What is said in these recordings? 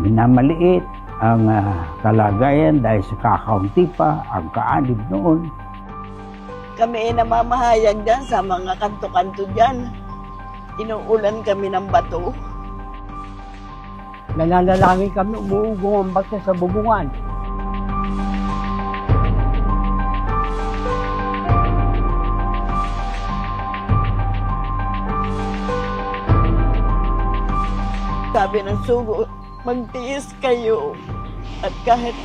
minamaliit ang kalagayan dahil sa kakaunti pa ang kaanib noon. Kami ay namamahayag dyan sa mga kanto-kanto dyan. Inuulan kami ng bato. Nananalangin kami, umuugong ang bagsa sa bubungan. Sabi ng sugo, magtiis kayo. At kahit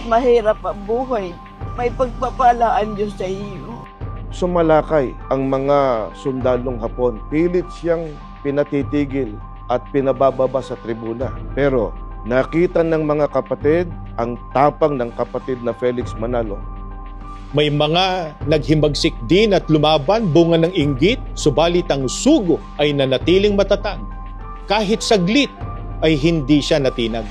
mahirap ang buhay, may pagpapalaan Diyos sa iyo. Sumalakay ang mga sundalong Hapon. Pilit siyang pinatitigil at pinabababa sa tribuna. Pero nakita ng mga kapatid ang tapang ng kapatid na Felix Manalo. May mga naghimagsik din at lumaban bunga ng inggit, subalit ang sugo ay nanatiling matatag. Kahit saglit ay hindi siya natinag.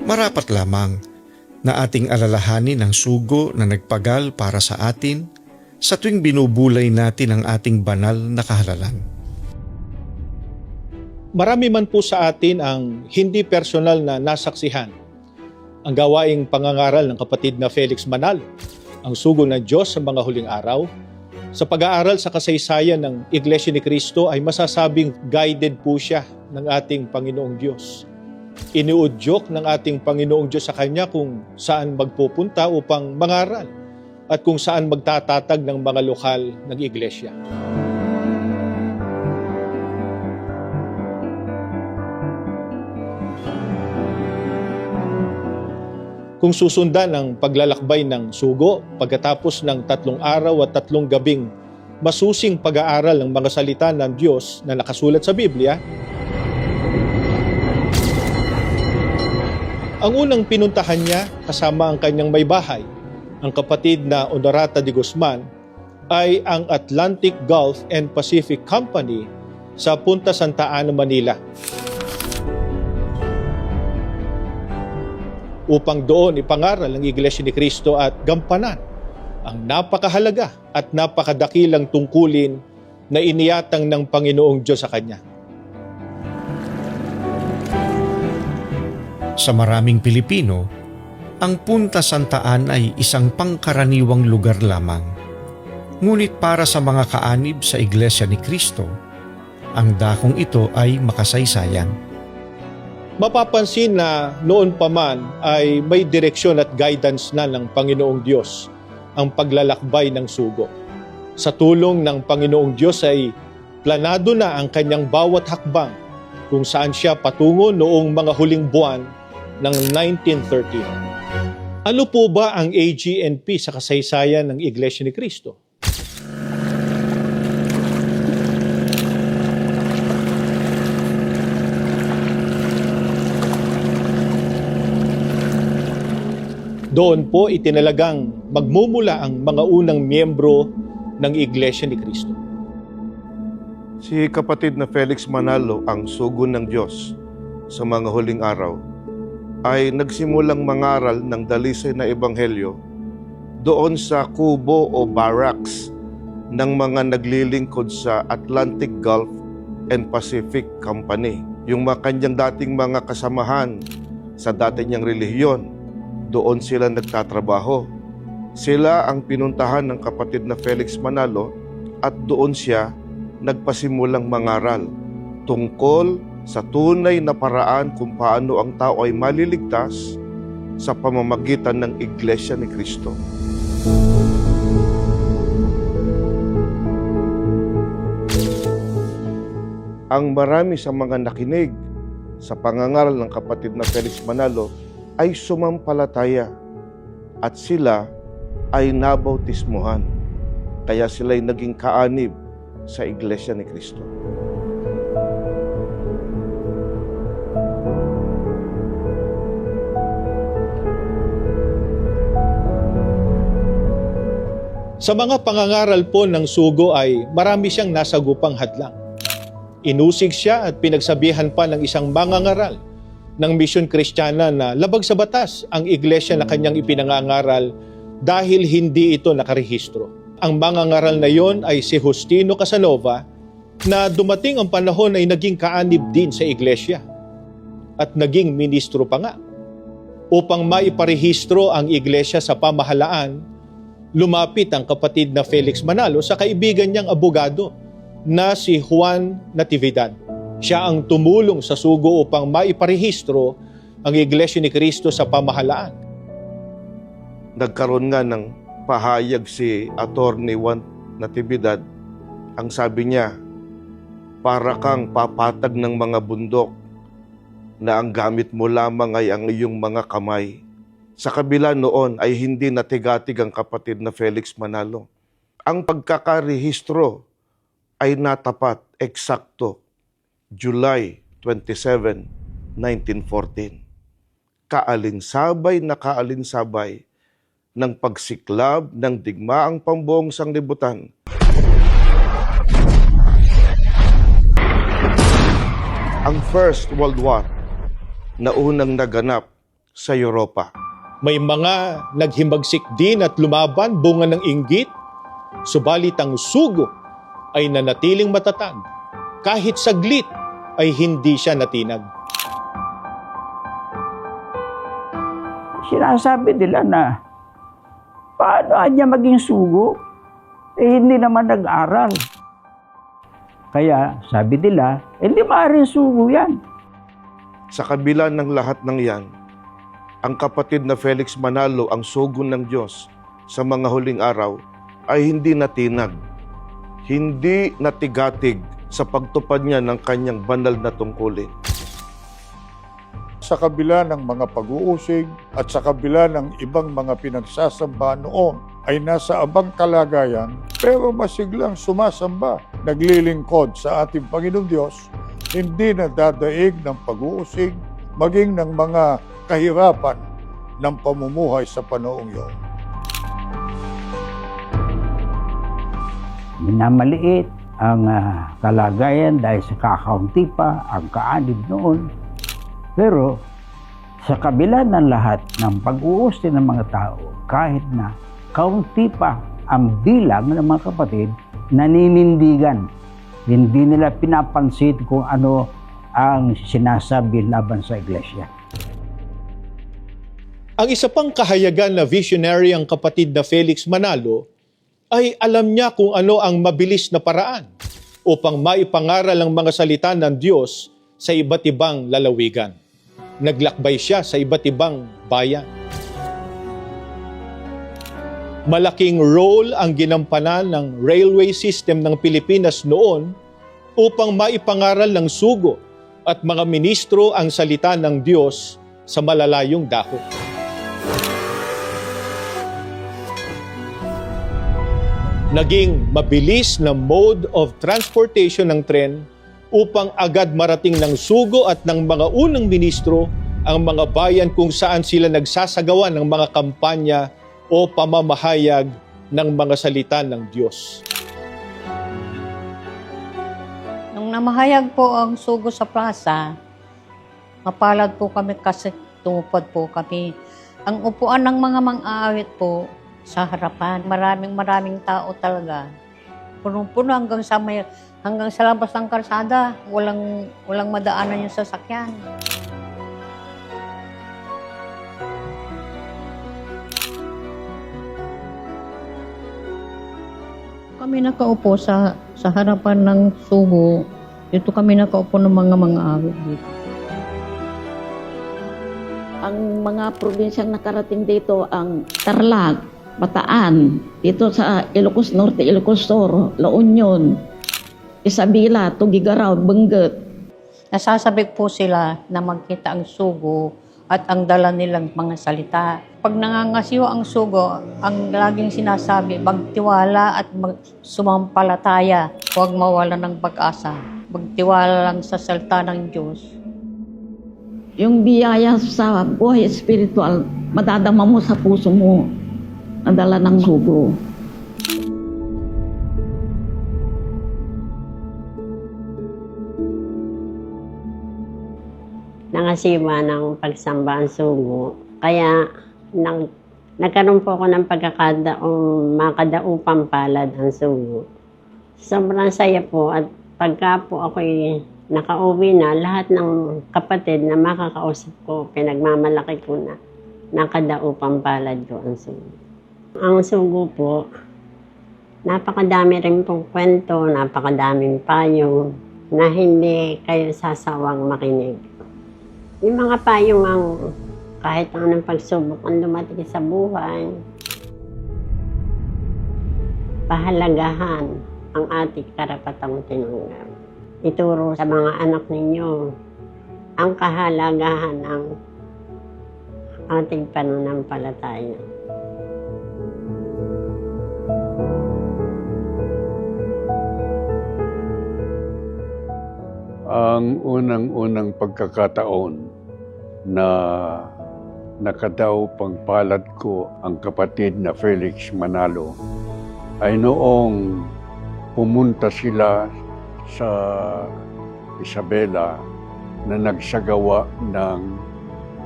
Marapat lamang na ating alalahanin ang sugo na nagpagal para sa atin sa tuwing binubulay natin ang ating banal na kahalalan. Marami man po sa atin ang hindi personal na nasaksihan ang gawaing pangangaral ng kapatid na Felix Manalo, ang sugo ng Diyos sa mga huling araw. Sa pag-aaral sa kasaysayan ng Iglesia ni Cristo ay masasabing guided po siya ng ating Panginoong Diyos. Iniudyok ng ating Panginoong Diyos sa Kanya kung saan magpupunta upang mangaral at kung saan magtatatag ng mga lokal ng iglesia. Kung susundan ang paglalakbay ng sugo pagkatapos ng 3 araw at 3 gabing masusing pag-aaral ng mga salita ng Diyos na nakasulat sa Biblia, ang unang pinuntahan niya kasama ang kanyang may bahay, ang kapatid na Honorata de Guzman, ay ang Atlantic Gulf and Pacific Company sa Punta Santa Ana, Manila. Upang doon ipangaral ang Iglesia ni Cristo at gampanan ang napakahalaga at napakadakilang tungkulin na iniyatang ng Panginoong Diyos sa Kanya. Sa maraming Pilipino, ang Punta Santa Ana ay isang pangkaraniwang lugar lamang. Ngunit para sa mga kaanib sa Iglesia ni Cristo, ang dakong ito ay makasaysayan. Mapapansin na noon pa man ay may direksyon at guidance na ng Panginoong Diyos ang paglalakbay ng sugo. Sa tulong ng Panginoong Diyos ay planado na ang kanyang bawat hakbang kung saan siya patungo noong mga huling buwan ng 1930. Ano po ba ang AGNP sa kasaysayan ng Iglesia ni Cristo? Doon po itinalagang magmumula ang mga unang miyembro ng Iglesia ni Cristo. Si kapatid na Felix Manalo, ang sugo ng Diyos sa mga huling araw, ay nagsimulang mangaral ng dalisay na ebanghelyo doon sa kubo o barracks ng mga naglilingkod sa Atlantic Gulf and Pacific Company. Yung mga kanyang dating mga kasamahan sa dati niyang relihiyon, doon sila nagtatrabaho. Sila ang pinuntahan ng kapatid na Felix Manalo at doon siya nagpasimulang mangaral tungkol sa tunay na paraan kung paano ang tao ay maliligtas sa pamamagitan ng Iglesia ni Cristo. Ang marami sa mga nakinig sa pangangaral ng kapatid na Felix Manalo ay sumampalataya at sila ay nabautismuhan. Kaya sila'y naging kaanib sa Iglesia ni Cristo. Sa mga pangangaral po ng sugo ay marami siyang nasagupang hadlang. Inusig siya at pinagsabihan pa ng isang mangangaral ng misyon Kristiyana na labag sa batas ang iglesia na kanyang ipinangangaral dahil hindi ito nakarehistro. Ang mangangaral na yon ay si Justino Casanova na dumating ang panahon ay naging kaanib din sa iglesia at naging ministro pa nga. Upang maiparehistro ang iglesia sa pamahalaan, lumapit ang kapatid na Felix Manalo sa kaibigan niyang abogado na si Juan Natividad. Siya ang tumulong sa sugo upang maiparehistro ang Iglesia ni Cristo sa pamahalaan. Nagkaroon nga ng pahayag si Attorney Juan Natividad. Ang sabi niya, para kang papatag ng mga bundok na ang gamit mo lamang ay ang iyong mga kamay. Sa kabila noon ay hindi natigatig ang kapatid na Felix Manalo. Ang pagkakarehistro ay natapat, eksakto, July 27, 1914. Kaalinsabay na kaalinsabay ng pagsiklab ng digmaang pambuong sanglibutan. Ang First World War na unang naganap sa Europa. May mga naghimagsik din at lumaban bunga ng inggit, subalit ang sugo ay nanatiling matatag. Kahit saglit ay hindi siya natinag. Sinasabi nila na paano niya maging sugo? Hindi naman nag-aral. Kaya sabi nila, hindi maaaring sugo yan. Sa kabila ng lahat ng yan, ang kapatid na Felix Manalo, ang sugo ng Diyos sa mga huling araw, ay hindi natinag, hindi natigatig sa pagtupad niya ng kanyang banal na tungkulin. Sa kabila ng mga pag-uusig at sa kabila ng ibang mga pinagsasamba noon ay nasa abang kalagayan pero masiglang sumasamba, naglilingkod sa ating Panginoong Diyos, hindi nadadaig ng pag-uusig maging ng mga kahirapan ng pamumuhay sa panoong iyon. Minamaliit ang kalagayan dahil sa kakaunti pa ang kaanib noon. Pero sa kabila ng lahat ng pag-uusti ng mga tao, kahit na kaunti pa ang bilang ng mga kapatid, naninindigan. Hindi nila pinapansin kung ano ang sinasabi laban sa iglesia. Ang isa pang kahayagan na visionary ang kapatid na Felix Manalo ay alam niya kung ano ang mabilis na paraan upang maipangaral ang mga salita ng Diyos sa iba't ibang lalawigan. Naglakbay siya sa iba't ibang bayan. Malaking role ang ginampanan ng railway system ng Pilipinas noon upang maipangaral ng sugo at mga ministro ang salita ng Diyos sa malalayong dako. Naging mabilis na mode of transportation ng tren upang agad marating ng sugo at ng mga unang ministro ang mga bayan kung saan sila nagsasagawa ng mga kampanya o pamamahayag ng mga salita ng Diyos. Nung namahayag po ang sugo sa plaza, mapalad po kami kasi tumupad po kami. Ang upuan ng mga mang-aawit po sa harapan. Maraming tao talaga. Punong-puno hanggang sa labas ng kalsada. Walang madaanan yung sasakyan. Kami nakaupo sa harapan ng sugo. Dito kami nakaupo ng mga mang-aawit dito. Ang mga probinsyang nakarating dito ang Tarlac, Bataan, dito sa Ilocos Norte, Ilocos Sur, La Union, Isabela, Tugigaraw, Benguet. Nasasabik po sila na magkita ang sugo at ang dala nilang mga salita. Pag nangangasiwa ang sugo, ang laging sinasabi, magtiwala at sumampalataya. Huwag mawala ng pag-asa. Magtiwala lang sa salita ng Diyos. Yung biyaya sa buhay espiritual, madadama mo sa puso mo, ang dala ng sugo. Nangasiwa ng pagsamba ang sugo. Kaya nagkaroon po ako ng makadaupang palad ang sugo. Sobrang saya po at pagka po ako'y nakauwi na, lahat ng kapatid na makakausap ko, pinagmamalaki ko na nakadaupang palad ko ang sugo. Ang sugo po, napakadami rin pong kwento, napakadaming payo na hindi kayo sasawang makinig. Yung mga payong ang kahit anong pagsubok ang dumating sa buhay, pahalagahan ang ating karapatang tinanggap. Ituro sa mga anak ninyo ang kahalagahan ng ating pananampalataya. Ang unang-unang pagkakataon na nakadaw pangpalad ko ang kapatid na Felix Manalo ay noong pumunta sila sa Isabela na nagsagawa ng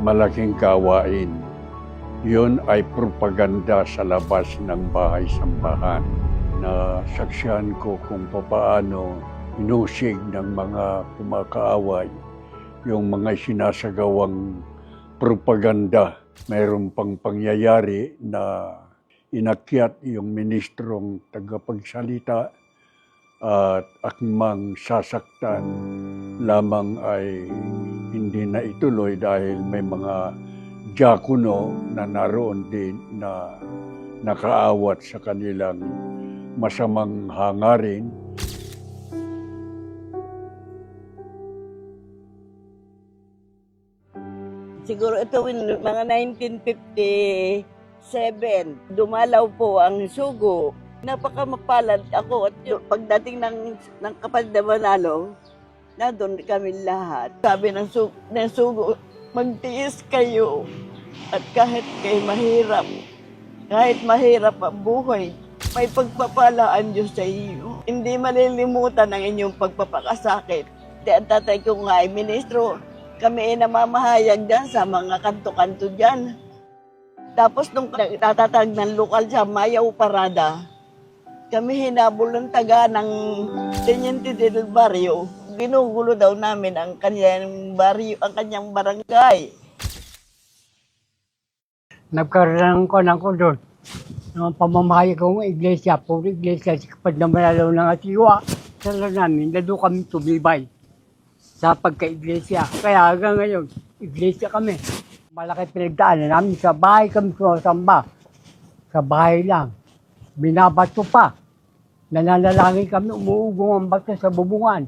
malaking gawain. Yun ay propaganda sa labas ng bahay-sambahan na saksihan ko kung paano inusig ng mga kumakaaway yung mga sinasagawang propaganda. Mayroon pang pangyayari na inakyat yung ministrong tagapagsalita at akmang sasaktan lamang ay hindi na ituloy dahil may mga diakono na naroon din na nakaawat sa kanilang masamang hangarin. Siguro ito mga 1957, dumalaw po ang sugo. Napakamapalad ako at pagdating ng kapatid na Manalo, na doon kami lahat. Sabi ng sugo, magtiis kayo at kahit mahirap ang buhay, may pagpapalaan Diyos sa iyo. Hindi malilimutan ang inyong pagpapakasakit. Ang tatay ko nga ay ministro, kami ay namamahayag dyan sa mga kanto-kanto dyan. Tapos nung tatatag ng lokal sa Mayaw Parada, kami hinabol ng taga ng Teniente del Barrio. Ginugulo daw namin ang kanyang barrio, ang kanyang barangay. Nagkaroon ko doon. Nung pamamahayag kong iglesia, puro iglesia, si kapag na Manalo ng Asiwa, sala namin, lalo kami tumibay sa pagka-iglesia. Kaya hanggang ngayon, iglesia kami. Malaki pinagdaanan namin sa bahay kami sumasamba. Sa bahay lang. Binabato pa. Nananalangin kami, umuugong ang bato sa bubungan.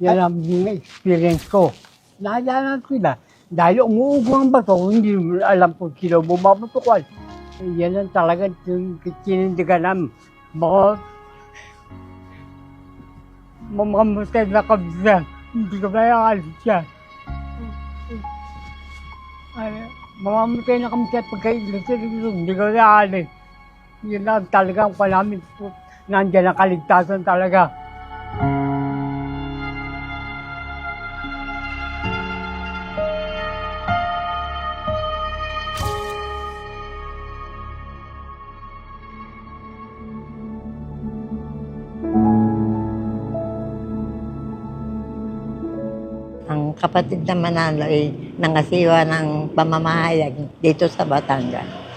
Yan ang experience ko. Naalala sila. Dahil umuugong ang bato, hindi alam kung sila bumabatukan. Yan ang talagang kinindigan namin. Mamamatay na kami siya. Hindi ko kaya alis siya. Mamamatay na kami siya pagka-iglesia. Hindi ko kaya alis. Yun lang talaga ang panamin. Nandiyan ang kaligtasan talaga. Ang kapatid na Manalo ay nangasiwa ng pamamahayag dito sa Batangas.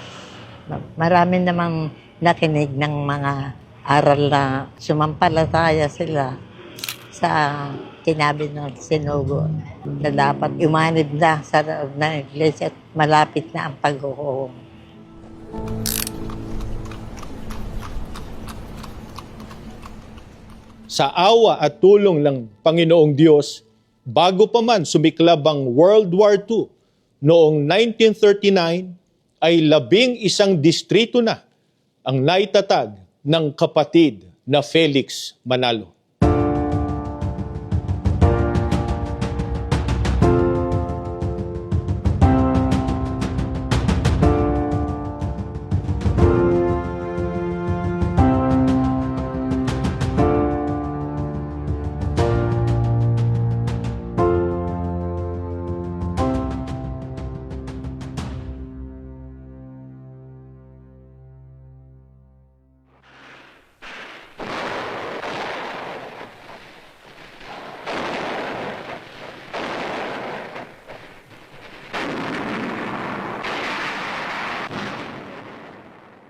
Marami namang nakinig ng mga aral na sumampalataya sila sa sinabi ng sinugo na dapat umanib na sa loob ng iglesia at malapit na ang paghuhukom. Sa awa at tulong ng Panginoong Diyos, bago pa man sumiklab ang World War II noong 1939, ay 11 distrito na ang naitatag ng kapatid na Felix Manalo.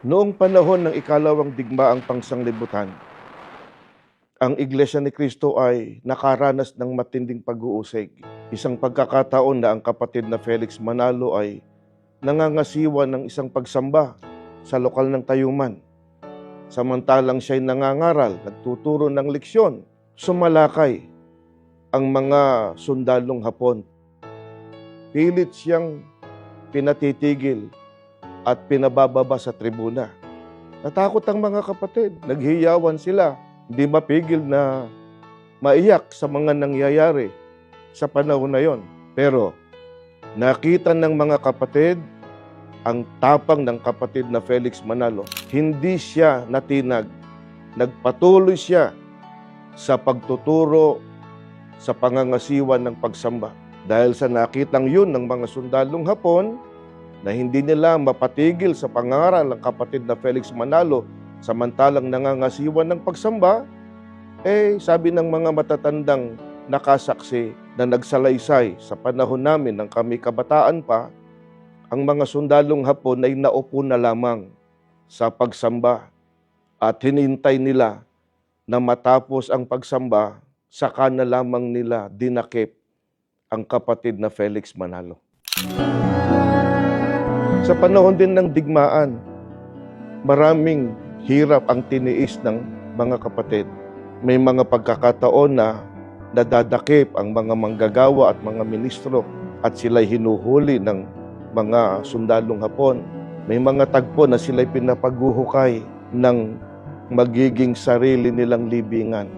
Noong panahon ng ikalawang digmaang pangsanglibutan, ang Iglesia ni Cristo ay nakaranas ng matinding pag-uusig. Isang pagkakataon na ang kapatid na Felix Manalo ay nangangasiwa ng isang pagsamba sa lokal ng tayuman. Samantalang siya'y nangangaral, nagtuturo ng leksyon, sumalakay ang mga sundalong Hapon. Pilit siyang pinatitigil at pinabababa sa tribuna. Natakot ang mga kapatid, naghiyawan sila, hindi mapigil na maiyak sa mga nangyayari sa panahon na yon. Pero nakita ng mga kapatid ang tapang ng kapatid na Felix Manalo. Hindi siya natinag, nagpatuloy siya sa pagtuturo sa pangangasiwa ng pagsamba. Dahil sa nakitang yun ng mga sundalong Hapon, na hindi nila mapatigil sa pangaral ng kapatid na Felix Manalo samantalang nangangasiwa ng pagsamba, sabi ng mga matatandang nakasaksi na nagsalaysay sa panahon namin ng kami kabataan pa, ang mga sundalong Hapon ay naupo na lamang sa pagsamba at hinintay nila na matapos ang pagsamba, saka na lamang nila dinakip ang kapatid na Felix Manalo. Sa panahon din ng digmaan, maraming hirap ang tiniis ng mga kapatid. May mga pagkakataon na nadadakip ang mga manggagawa at mga ministro at sila'y hinuhuli ng mga sundalong Hapon. May mga tagpo na sila'y pinapaguhukay ng magiging sarili nilang libingan.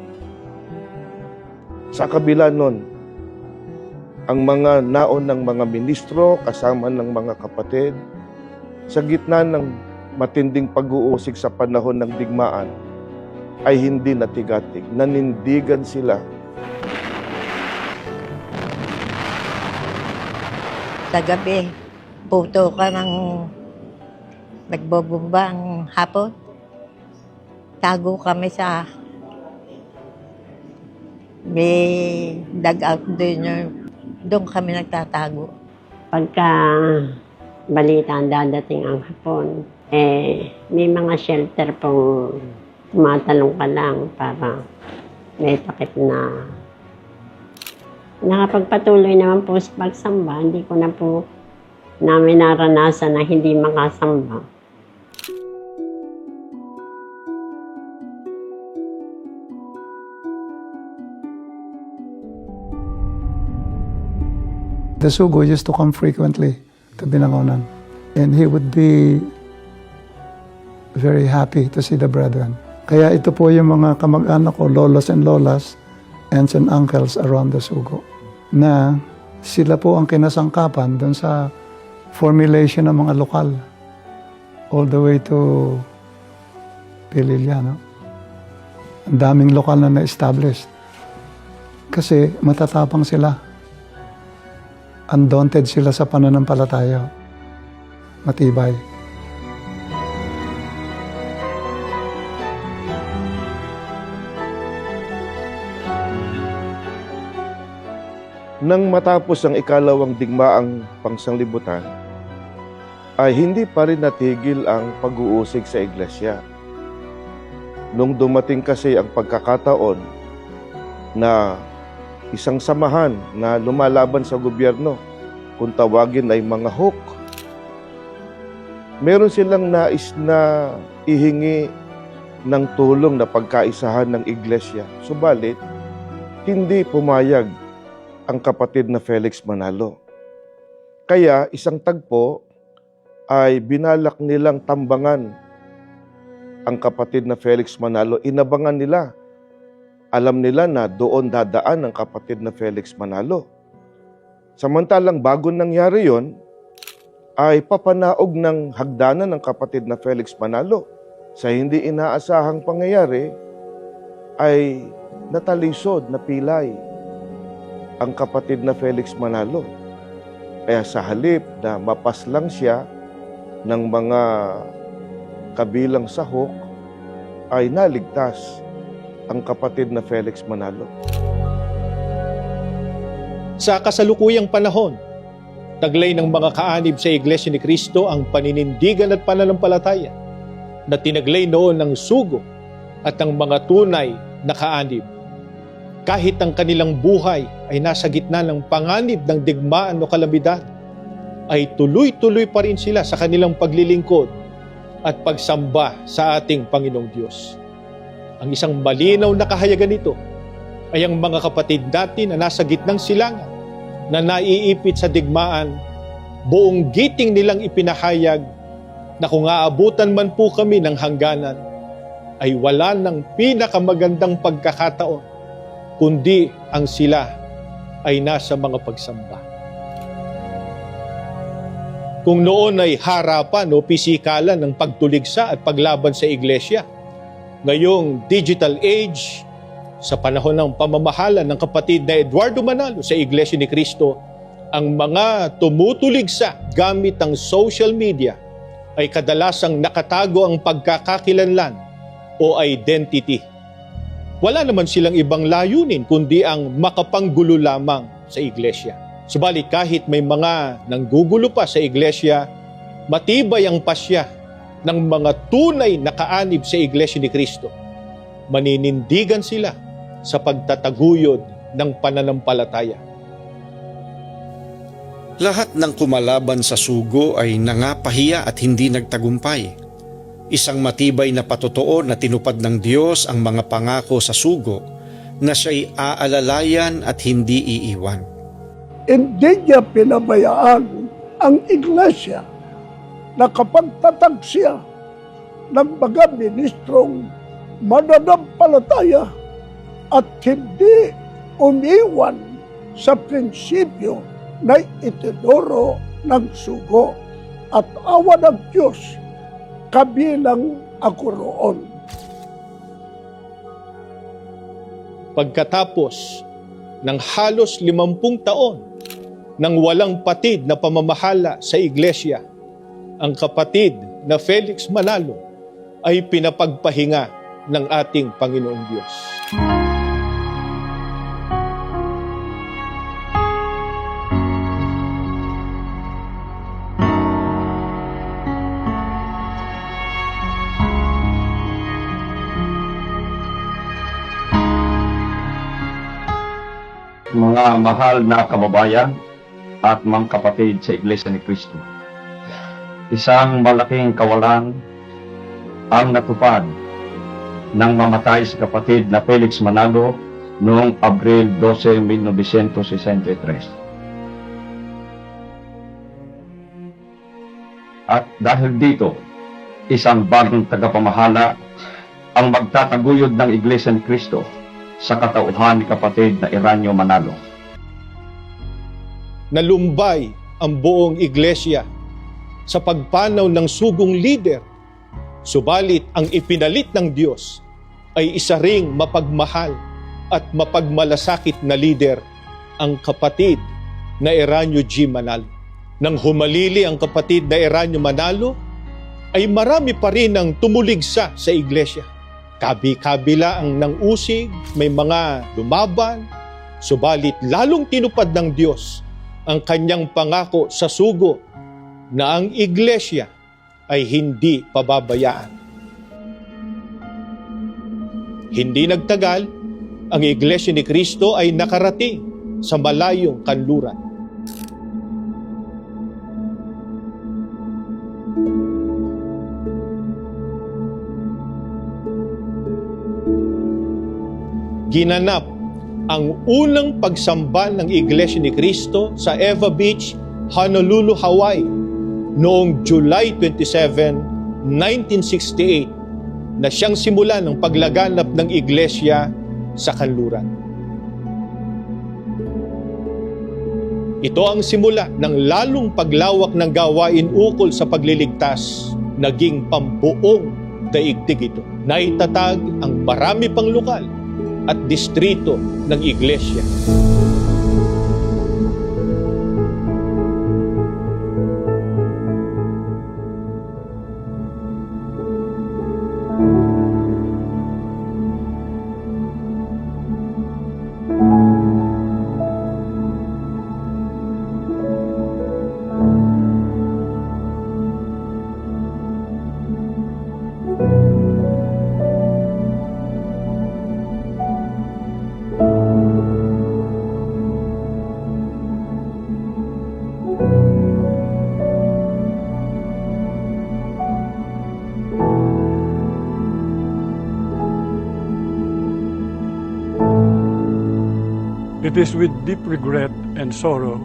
Sa kabila nun, ang mga naon ng mga ministro kasama ng mga kapatid, sa gitna ng matinding pag-uusig sa panahon ng digmaan, ay hindi natigatig, nanindigan sila. Sa gabi, puto ka ng nagbobomba ang Hapon. Tago kami sa may dugout doon kami nagtatago. Pagka balita dadating ang Hapon, may mga shelter pong tumatalong ka lang para may takip na. Nakapagpatuloy naman po sa pagsamba, hindi ko na po namin naranasan na hindi makasamba. The Sugo used to come frequently to Binangonan, and he would be very happy to see the brethren. Kaya ito po yung mga kamag-anak ko, lolos and lolas, aunts and uncles around the Sugo, na sila po ang kinasangkapan doon sa formulation ng mga lokal all the way to Pililiano. Ang daming lokal na na-established kasi matatapang sila. Undaunted sila sa pananampalataya. Matibay. Nang matapos ang ikalawang digmaang pangsanglibutan, ay hindi pa rin natigil ang pag-uusig sa iglesia. Nung dumating kasi ang pagkakataon na isang samahan na lumalaban sa gobyerno, kung tawagin ay mga huk, meron silang nais na ihingi ng tulong na pagkaisahan ng iglesia. Subalit, hindi pumayag ang kapatid na Felix Manalo. Kaya isang tagpo ay binalak nilang tambangan ang kapatid na Felix Manalo, inabangan nila. Alam nila na doon dadaan ang kapatid na Felix Manalo. Samantalang bago nangyari yon, ay papanaog ng hagdanan ng kapatid na Felix Manalo. Sa hindi inaasahang pangyayari, ay natalisod, napilay ang kapatid na Felix Manalo. Kaya sa halip na mapaslang siya ng mga kabilang sahok, ay naligtas ang kapatid na Felix Manalo. Sa kasalukuyang panahon, taglay ng mga kaanib sa Iglesia ni Cristo ang paninindigan at pananampalataya na tinaglay noon ng sugo at ng mga tunay na kaanib. Kahit ang kanilang buhay ay nasa gitna ng panganib ng digmaan o kalamidad, ay tuloy-tuloy pa rin sila sa kanilang paglilingkod at pagsamba sa ating Panginoong Diyos. Ang isang malinaw na kahayagan nito ay ang mga kapatid natin na nasa gitnang silangan na naiipit sa digmaan, buong giting nilang ipinahayag na kung aabutan man po kami ng hangganan, ay wala ng pinakamagandang pagkakataon, kundi ang sila ay nasa mga pagsamba. Kung noon ay harapan o pisikalan ng pagtuligsa at paglaban sa iglesia, ngayong digital age, sa panahon ng pamamahala ng kapatid na Eduardo Manalo sa Iglesia ni Cristo, ang mga tumutuligsa gamit ang social media ay kadalasang nakatago ang pagkakakilanlan o identity. Wala naman silang ibang layunin kundi ang makapanggulo lamang sa iglesia. Subalit kahit may mga nanggugulo pa sa iglesia, matibay ang pasya ng mga tunay na kaanib sa Iglesia ni Cristo. Maninindigan sila sa pagtataguyod ng pananampalataya. Lahat ng kumalaban sa sugo ay nangapahiya at hindi nagtagumpay. Isang matibay na patotoo na tinupad ng Diyos ang mga pangako sa sugo na siya'y aalalayan at hindi iiwan. Hindi niya pinabayaan ang iglesia na kapagtatag siya ng mga ministrong mananampalataya at hindi umiwan sa prinsipyo na itinuro ng sugo, at awa ng Diyos kabilang ako roon. Pagkatapos ng halos 50 taon ng walang patid na pamamahala sa iglesia, ang kapatid na Felix Manalo ay pinapagpahinga ng ating Panginoong Diyos. Mga mahal na kababayan at mga kapatid sa Iglesia ni Cristo, isang malaking kawalan ang natupad nang mamatay si kapatid na Felix Manalo noong Abril 12, 1963. At dahil dito, isang bagong tagapamahala ang magtataguyod ng Iglesia ni Cristo sa katauhan ni kapatid na Eranio Manalo. Nalumbay ang buong iglesia sa pagpanaw ng sugong lider, subalit ang ipinalit ng Diyos ay isa ring mapagmahal at mapagmalasakit na lider, ang kapatid na Eranio G. Manalo. Nang humalili ang kapatid na Eranio Manalo, ay marami pa rin ang tumuligsa sa iglesia. Kabi-kabila ang nang-usig, may mga lumaban, subalit lalong tinupad ng Diyos ang kanyang pangako sa sugo na ang iglesia ay hindi pababayaan. Hindi nagtagal, ang Iglesia ni Cristo ay nakarating sa malayong kanluran. Ginanap ang unang pagsamba ng Iglesia ni Cristo sa Eva Beach, Honolulu, Hawaii noong July 27, 1968 na siyang simula ng paglaganap ng iglesia sa kanluran. Ito ang simula ng lalong paglawak ng gawain ukol sa pagliligtas, naging pambuong daigdig ito. Naitatag ang marami pang lokal at distrito ng iglesia. It is with deep regret and sorrow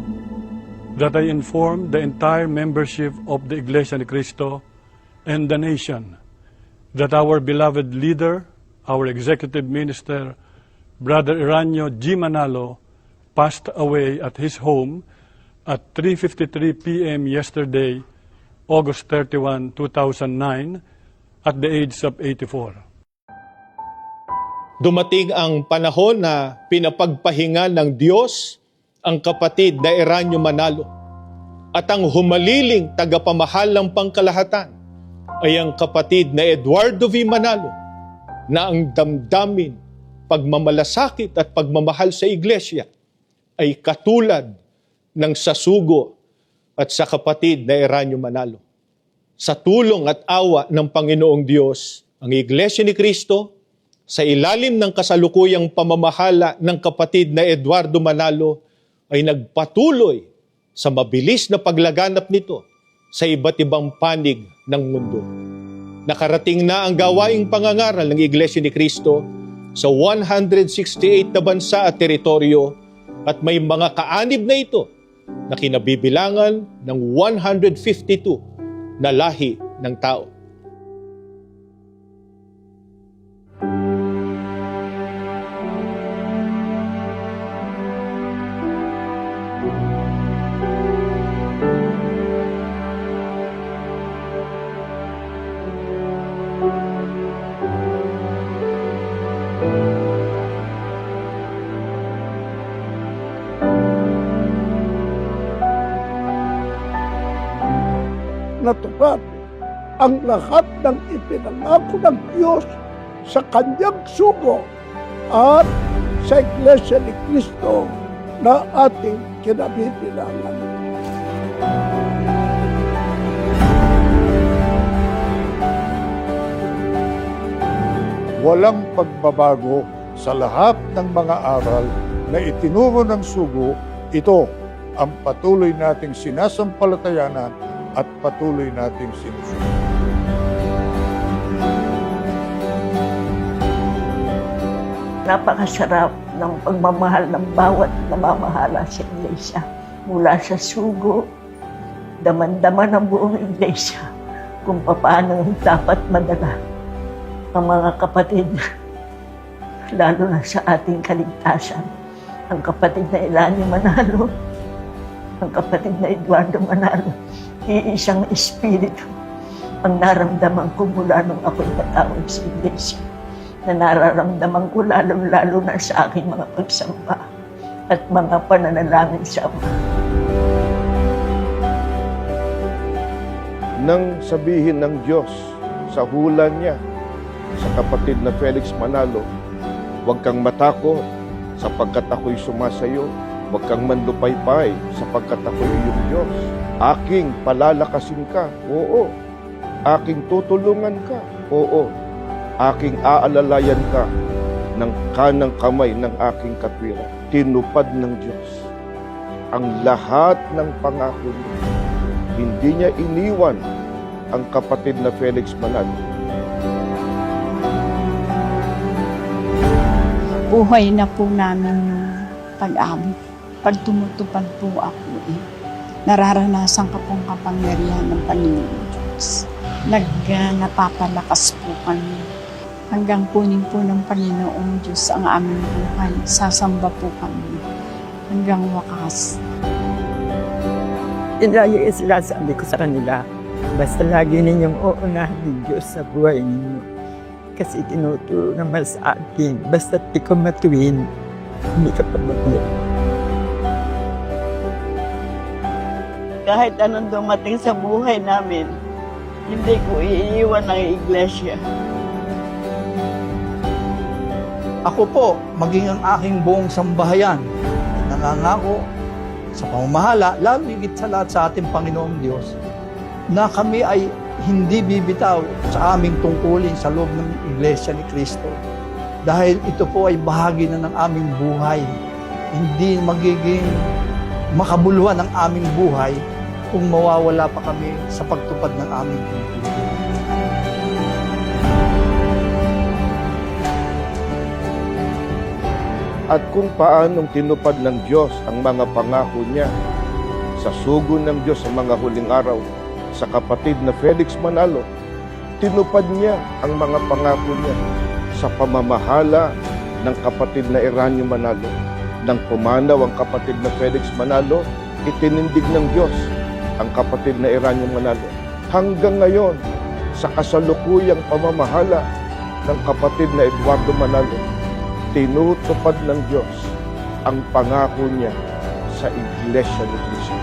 that I inform the entire membership of the Iglesia ni Cristo and the nation that our beloved leader, our executive minister, Brother Eranio G. Manalo, passed away at his home at 3:53 p.m. yesterday, August 31, 2009, at the age of 84. Dumating ang panahon na pinapagpahinga ng Diyos ang kapatid na Eranio Manalo at ang humaliling tagapamahal ng pangkalahatan ay ang kapatid na Eduardo V. Manalo na ang damdamin, pagmamalasakit at pagmamahal sa iglesia ay katulad ng sasugo at sa kapatid na Eranio Manalo. Sa tulong at awa ng Panginoong Diyos, ang Iglesia ni Cristo sa ilalim ng kasalukuyang pamamahala ng kapatid na Eduardo Manalo ay nagpatuloy sa mabilis na paglaganap nito sa iba't ibang panig ng mundo. Nakarating na ang gawaing pangangaral ng Iglesia ni Cristo sa 168 na bansa at teritoryo at may mga kaanib na ito na kinabibilangan ng 152 na lahi ng tao. Natupad ang lahat ng ipinangako ng Diyos sa kanyang sugo at sa Iglesia ni Cristo na ating kinabibilangan. Walang pagbabago sa lahat ng mga aral na itinuro ng sugo. Ito ang patuloy nating sinasampalatayanan at patuloy nating sinusunod. Napakasarap ng pagmamahal ng bawat namamahala sa iglesia. Mula sa sugo, daman-dama ng buong iglesia kung paano dapat madala ang mga kapatid, lalo na sa ating kaligtasan. Ang kapatid na Eranio Manalo, ang kapatid na Eduardo Manalo, iisang espiritu ang naramdaman ko mula nung ako'y natawag sa iglesia, na nararamdaman ko lalo na sa aking mga pagsamba at mga pananalangin sa Ama. Nang sabihin ng Diyos sa hula niya sa kapatid na Felix Manalo, huwag kang matakot sapagkat ako'y sumasayo. Huwag kang manlupaypay sapagkat ako'y iyong Diyos. Aking palalakasin ka, oo. Aking tutulungan ka, oo. Aking aalalayan ka ng kanang kamay ng aking katwiran. Tinupad ng Diyos ang lahat ng pangako niya. Hindi niya iniwan ang kapatid na Felix Manalo. Buhay na po namin yung pag-abot. Pag tumutupad po ako, nararanasan ka pong kapangyarihan ng Panginoon Diyos. Napapalakas po kami. hanggang kunin po ng Panginoong Diyos ang aming buhay. Sasamba po kami hanggang wakas. Yun lagi sinasabi ko sa kanila, basta lagi ninyong uunahin ng Diyos sa buhay ninyo. Kasi tinuturo naman sa akin, basta't ikaw matuwin, hindi ka pabalik. Kahit anong dumating sa buhay namin, hindi ko iiwan ang iglesia. Ako po, maging ang aking buong sambahayan, nangangako sa pamamahala, lalo higit sa lahat sa ating Panginoong Diyos, na kami ay hindi bibitaw sa aming tungkulin sa loob ng Iglesia ni Cristo. Dahil ito po ay bahagi na ng aming buhay. Hindi magiging makabuluhan ang aming buhay kung mawawala pa kami sa pagtupad ng aming tungkulin. At kung paanong tinupad ng Diyos ang mga pangako niya sa sugo ng Diyos sa mga huling araw sa kapatid na Felix Manalo, tinupad niya ang mga pangako niya sa pamamahala ng kapatid na Eranio Manalo. Nang pumanaw ang kapatid na Felix Manalo, itinindig ng Diyos ang kapatid na Eranio Manalo. Hanggang ngayon, sa kasalukuyang pamamahala ng kapatid na Eduardo Manalo, tinutupad ng Diyos ang pangako niya sa Iglesia ni Cristo.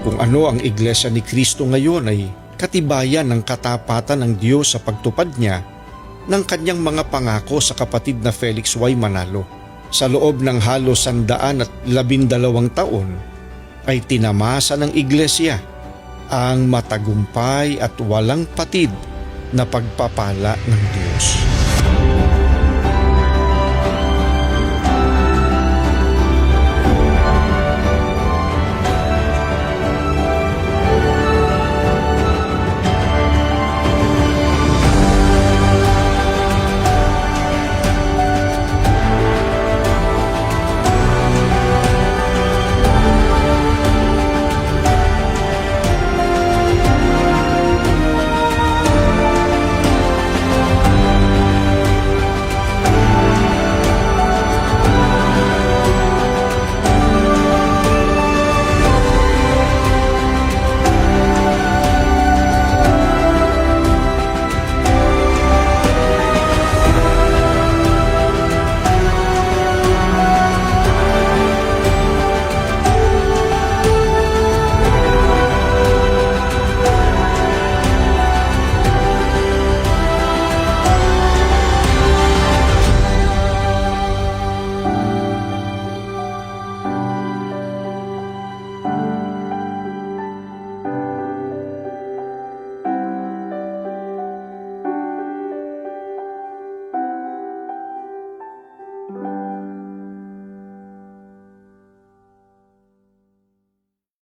Kung ano ang Iglesia ni Cristo ngayon ay katibayan ng katapatan ng Diyos sa pagtupad niya ng kanyang mga pangako sa kapatid na Felix Y. Manalo. Sa loob ng halos 112 taon ay tinamasa ng Iglesia ang matagumpay at walang patid na pagpapala ng Diyos.